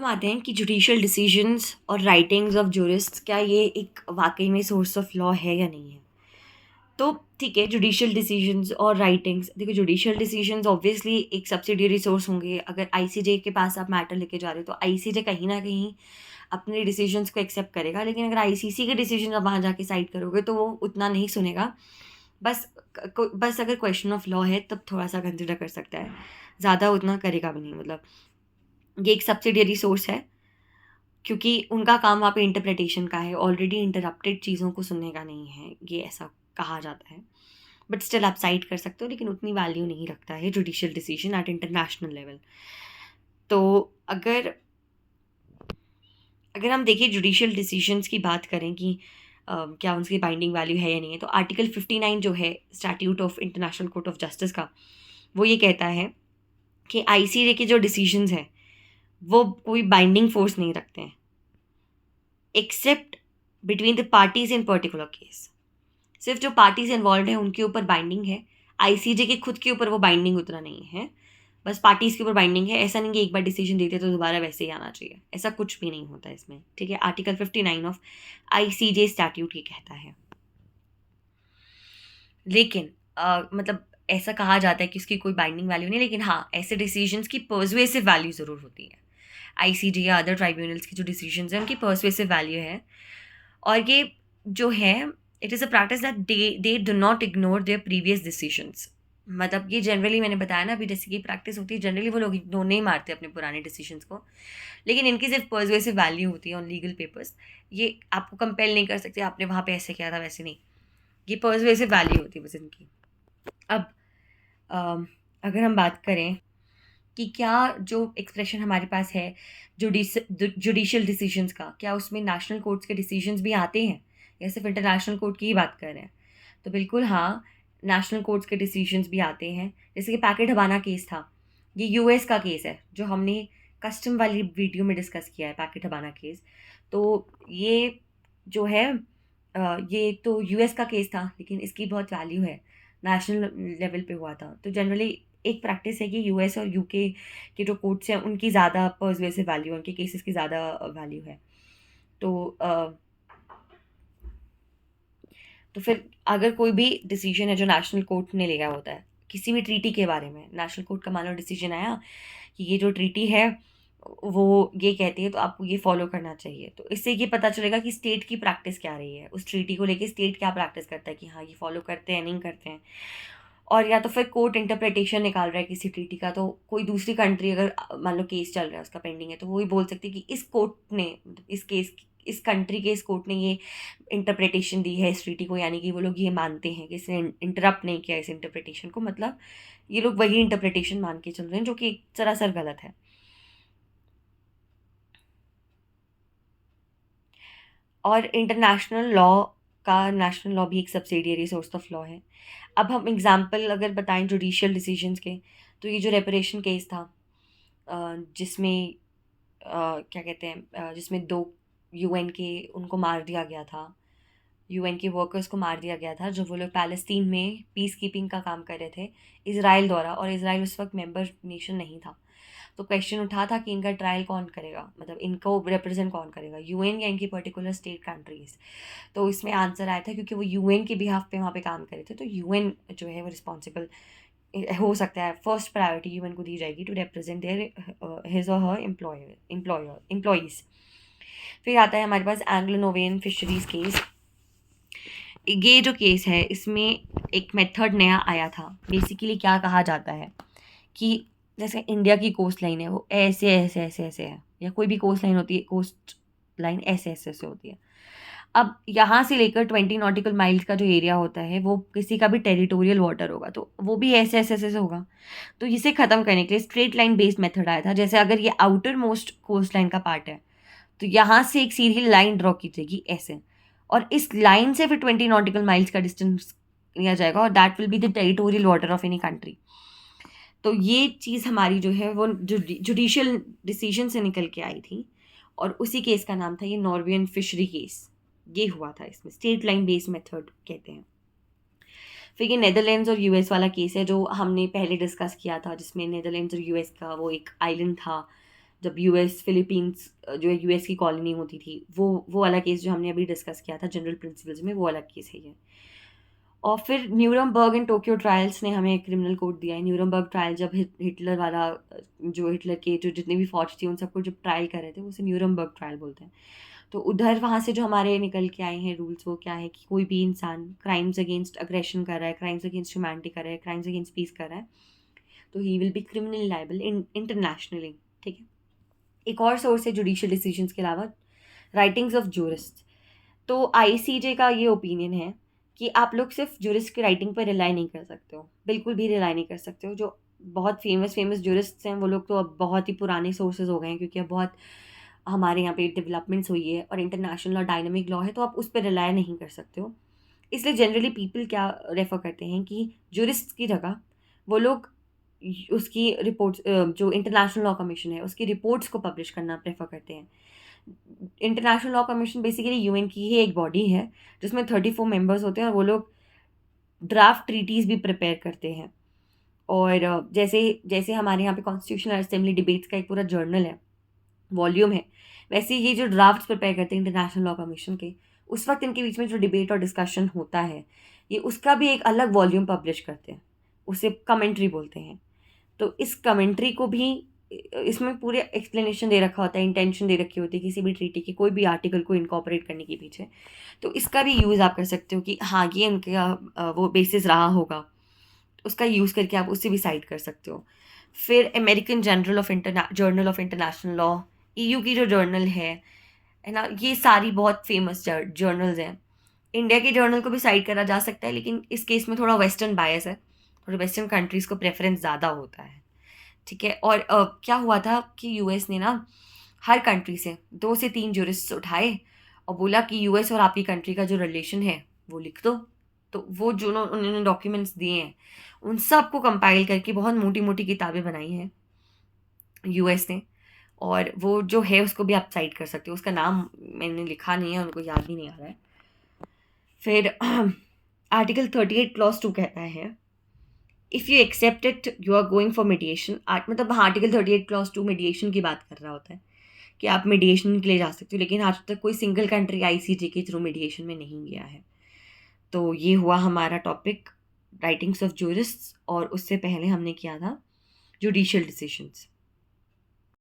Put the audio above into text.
हम आते हैं कि जुडिशियल डिसीजंस और राइटिंग्स ऑफ जूरिस्ट्स, क्या ये एक वाकई में सोर्स ऑफ लॉ है या नहीं है। तो ठीक है, जुडिशियल डिसीजंस और राइटिंग्स, देखो जुडिशियल डिसीजंस ऑब्वियसली एक सब्सिडियरी सोर्स होंगे। अगर आईसीजे के पास आप मैटर लेके जा रहे हो तो आईसीजे कहीं ना कहीं अपने डिसीजंस को एक्सेप्ट करेगा, लेकिन अगर आईसीसी के डिसीजन आप वहाँ जाके साइड करोगे तो वो उतना नहीं सुनेगा। बस बस अगर क्वेश्चन ऑफ लॉ है तब थोड़ा सा कंसिडर कर सकता है, ज़्यादा उतना करेगा भी नहीं। मतलब ये एक सब्सिडियरी सोर्स है क्योंकि उनका काम वहाँ पे इंटरप्रिटेशन का है, ऑलरेडी इंटरप्टेड चीज़ों को सुनने का नहीं है, ये ऐसा कहा जाता है। बट स्टिल आप साइड कर सकते हो, लेकिन उतनी वैल्यू नहीं रखता है judicial decision at international level. तो अगर अगर हम देखिए जुडिशियल डिसीजंस की बात करें कि क्या उनकी बाइंडिंग वैल्यू है या नहीं है, तो आर्टिकल 59 जो है statute of international court of justice का, वो ये कहता है कि आईसीजे के जो डिसीजंस हैं वो कोई बाइंडिंग फोर्स नहीं रखते हैं except between the parties in particular case. सिर्फ जो पार्टीज इन्वॉल्व हैं उनके ऊपर बाइंडिंग है, आईसीजे के खुद के ऊपर वो बाइंडिंग उतना नहीं है। बस पार्टीज के ऊपर बाइंडिंग है। ऐसा नहीं कि एक बार डिसीजन देते तो दोबारा वैसे ही आना चाहिए, ऐसा कुछ भी नहीं होता इसमें। ठीक है, आर्टिकल 59 ऑफ आईसीजे स्टैट्यूट ये कहता है। लेकिन मतलब ऐसा कहा जाता है कि उसकी कोई बाइंडिंग वैल्यू नहीं, लेकिन हाँ, ऐसे डिसीजंस की पर्सुएसिव वैल्यू ज़रूर होती है। आईसीजे या अदर ट्राइब्यूनल्स की जो डिसीजंस हैं उनकी पर्सुएसिव वैल्यू है। और ये जो है, it is a practice that they do not ignore there previous decisions. मतलब ये जनरली मैंने बताया ना अभी, जैसे कि प्रैक्टिस होती है, जनरली वो लोग इग्नोर नहीं मारते अपने पुराने डिसीजंस को, लेकिन इनकी सिर्फ पर्सुएसिव वैल्यू होती है ऑन लीगल पेपर्स। ये आपको कंपेल नहीं कर सकते, आपने वहाँ पे ऐसे किया था वैसे नहीं, ये पर्सुएसिव वैल्यू होती है बस इनकी। अब अम, अगर हम बात करें कि क्या जो एक्सप्रेशन हमारे पास है जुडिशियल डिसीजंस का, क्या उसमें नेशनल कोर्ट्स के डिसीजंस भी आते हैं या सिर्फ इंटरनेशनल कोर्ट की ही बात कर रहे हैं, तो बिल्कुल हाँ, नेशनल कोर्ट्स के डिसीजंस भी आते हैं। जैसे कि पैकेट हवाना केस था, ये यूएस का केस है जो हमने कस्टम वाली वीडियो में डिस्कस किया है, पैकेट हवाना केस। तो ये जो है ये तो यूएस का केस था, लेकिन इसकी बहुत वैल्यू है, नेशनल लेवल पे हुआ था। तो जनरली एक प्रैक्टिस है कि यूएस और यूके के जो कोर्ट्स हैं उनकी ज़्यादा पर्सुएसिव वैल्यू है, उनके केसेस की ज़्यादा वैल्यू है। तो तो फिर अगर कोई भी डिसीजन है जो नेशनल कोर्ट ने लिया होता है किसी भी ट्रीटी के बारे में, नेशनल कोर्ट का मान लो डिसीजन आया कि ये जो ट्रीटी है वो ये कहती है तो आपको ये फॉलो करना चाहिए, तो इससे ये पता चलेगा कि स्टेट की प्रैक्टिस क्या रही है, उस ट्रीटी को लेके स्टेट क्या प्रैक्टिस करता है कि हाँ ये फॉलो करते हैं नहीं करते हैं। और या तो फिर कोर्ट इंटरप्रिटेशन निकाल रहा है किसी ट्रीटी का, तो कोई दूसरी कंट्री अगर मान लो केस चल रहा है उसका पेंडिंग है, तो वो ही बोल सकती है कि इस कोर्ट ने, इस केस, इस कंट्री के इस कोर्ट ने ये इंटरप्रिटेशन दी है इस ट्रीटी को, यानी कि वो लोग ये मानते हैं कि इसने इंटरप्ट नहीं किया इस इंटरप्रिटेशन को, मतलब ये लोग वही इंटरप्रिटेशन मान के चल रहे हैं जो कि सरासर गलत है। और इंटरनेशनल लॉ का, नेशनल लॉ भी एक सब्सिडियरी सोर्स ऑफ लॉ है। अब हम एग्जांपल अगर बताएं जुडिशियल डिसीजंस के, तो ये जो रेपरेशन केस था जिसमें क्या कहते हैं, जिसमें दो यूएन के उनको मार दिया गया था, यूएन के वर्कर्स को मार दिया गया था जो वो लोग पैलेस्तीन में पीस कीपिंग का काम कर रहे थे इसराइल द्वारा, और इसराइल उस वक्त मेंबर नेशन नहीं था। तो क्वेश्चन उठा था कि इनका ट्रायल कौन करेगा, मतलब इनको रिप्रेजेंट कौन करेगा, यूएन या इनकी पर्टिकुलर स्टेट कंट्रीज। तो इसमें आंसर आया था क्योंकि वो यूएन के बिहाफ पे वहाँ पे काम कर रहे थे, तो यूएन जो है वो रिस्पॉन्सिबल हो सकता है, फर्स्ट प्रायोरिटी यूएन को दी जाएगी टू रिप्रेजेंट देयर हिज और हर एम्प्लॉयज़। फिर आता है हमारे पास एंग्लो नोवेन फिशरीज केस। ये जो केस है इसमें एक मेथड नया आया था। बेसिकली क्या कहा जाता है कि जैसे इंडिया की कोस्ट लाइन है वो ऐसे ऐसे ऐसे ऐसे है, या कोई भी कोस्ट लाइन होती है, कोस्ट लाइन ऐसे ऐसे ऐसे होती है। अब यहाँ से लेकर 20 नॉटिकल माइल्स का जो एरिया होता है वो किसी का भी टेरिटोरियल वाटर होगा, तो वो भी ऐसे ऐसे ऐसे होगा। तो इसे ख़त्म करने के लिए स्ट्रेट लाइन बेस्ड मेथड आया था। जैसे अगर ये आउटर मोस्ट कोस्ट लाइन का पार्ट है तो यहाँ से एक सीधी लाइन ड्रॉ की जाएगी ऐसे, और इस लाइन से फिर 20 नॉटिकल माइल्स का डिस्टेंस लिया जाएगा, और that will be the territorial water of any country. तो ये चीज़ हमारी जो है वो जुडिशियल डिसीजन से निकल के आई थी, और उसी केस का नाम था ये नॉर्वेजियन फिशरी केस। ये हुआ था, इसमें स्टेट लाइन बेस्ड मेथड कहते हैं। फिर ये नेदरलैंड्स और यूएस वाला केस है जो हमने पहले डिस्कस किया था, जिसमें नेदरलैंड्स और यूएस का वो एक आइलैंड था जब यूएस फिलीपींस जो है यूएस की कॉलोनी होती थी, वो वाला केस जो हमने अभी डिस्कस किया था जनरल प्रिंसिपल्स में, वो अलग केस है ये। और फिर न्यूरमबर्ग एंड टोक्यो ट्रायल्स ने हमें एक क्रिमिनल कोड दिया है। न्यूरमबर्ग ट्रायल जब हिटलर वाला जो हिटलर के जो जितनी भी फौज थी उन सबको जब ट्रायल कर रहे थे, उसे न्यूरमबर्ग ट्रायल बोलते हैं। तो उधर वहाँ से जो हमारे निकल के आए हैं रूल्स, वो क्या है कि कोई भी इंसान क्राइम्स अगेंस्ट अग्रेशन कर रहा है, क्राइम्स अगेंस्ट ह्यूमैनिटी कर रहा है, क्राइम्स अगेंस्ट पीस कर रहा है, तो he will be criminal liable internationally. ठीक है। एक और सोर्स है जुडिशियल डिसीजंस के अलावा, राइटिंग्स ऑफ जूरिस्ट। तो आईसीजे का ये ओपिनियन है कि आप लोग सिर्फ जूरिस्ट की राइटिंग पर रिलाई नहीं कर सकते हो, बिल्कुल भी रिलाई नहीं कर सकते हो। जो बहुत फेमस जूरिस्ट हैं वो लोग तो अब बहुत ही पुराने सोर्सेज हो गए हैं, क्योंकि अब बहुत हमारे यहाँ पे डेवलपमेंट्स हुई है और इंटरनेशनल लॉ डायनामिक लॉ है, तो आप उस पर रिलाई नहीं कर सकते हो। इसलिए जनरली पीपल क्या रेफ़र करते हैं कि जूरिस्ट की जगह वो लोग उसकी रिपोर्ट्स, जो इंटरनेशनल लॉ कमीशन है उसकी रिपोर्ट्स को पब्लिश करना प्रेफर करते हैं। International law commission basically UN की ही एक बॉडी है जिसमें 34 मेंबर्स होते हैं, और वो लोग ड्राफ्ट ट्रीटीज़ भी प्रिपेयर करते हैं। और जैसे जैसे हमारे यहाँ पे कॉन्स्टिट्यूशनल असेंबली डिबेट्स का एक पूरा जर्नल है, वॉल्यूम है, वैसे ये जो ड्राफ्ट्स प्रिपेयर करते हैं इंटरनेशनल लॉ कमीशन के, उस वक्त इनके बीच में जो डिबेट और डिस्कशन होता है, ये उसका भी एक अलग वॉल्यूम पब्लिश करते हैं, उसे कमेंट्री बोलते हैं। तो इस कमेंट्री को भी इसमें पूरे एक्सप्लेनेशन दे रखा होता है, इंटेंशन दे रखी होती है किसी भी ट्रीटी की, कोई भी आर्टिकल को इनकॉर्पोरेट करने के पीछे। तो इसका भी यूज़ आप कर सकते हो कि हाँ ये उनका वो बेसिस रहा होगा, उसका यूज़ करके आप उससे भी साइड कर सकते हो। फिर American journal of international law, EU की जो जर्नल है ना, ये सारी बहुत फेमस जर्नल्स हैं। इंडिया के जर्नल को भी साइड करा जा सकता है, लेकिन इस केस में थोड़ा वेस्टर्न बायस है, थोड़ा वेस्टर्न कंट्रीज़ को प्रेफरेंस ज़्यादा होता है। ठीक है। और क्या हुआ था कि यूएस ने ना हर कंट्री से 2 से 3 जूरिस्ट्स उठाए और बोला कि यूएस और आपकी कंट्री का जो रिलेशन है वो लिख दो। तो वो जो उन्होंने डॉक्यूमेंट्स दिए हैं उन सब को कंपाइल करके बहुत मोटी मोटी किताबें बनाई हैं यूएस ने, और वो जो है उसको भी आप साइट कर सकते हो। उसका नाम मैंने लिखा नहीं है, उनको याद भी नहीं आ रहा है। फिर आर्टिकल 38 क्लॉज 2 कहता है if you accept it you are going for mediation. मतलब आर्टिकल 38 क्लॉज 2 मीडिएशन की बात कर रहा होता है कि आप मीडिएशन के लिए जा सकते हो, लेकिन आज तक कोई सिंगल कंट्री आईसीजे के थ्रू मीडिएशन में नहीं गया है। तो ये हुआ हमारा टॉपिक राइटिंग्स ऑफ जूरिस्ट्स, और उससे पहले हमने किया था जुडिशियल डिसीजंस।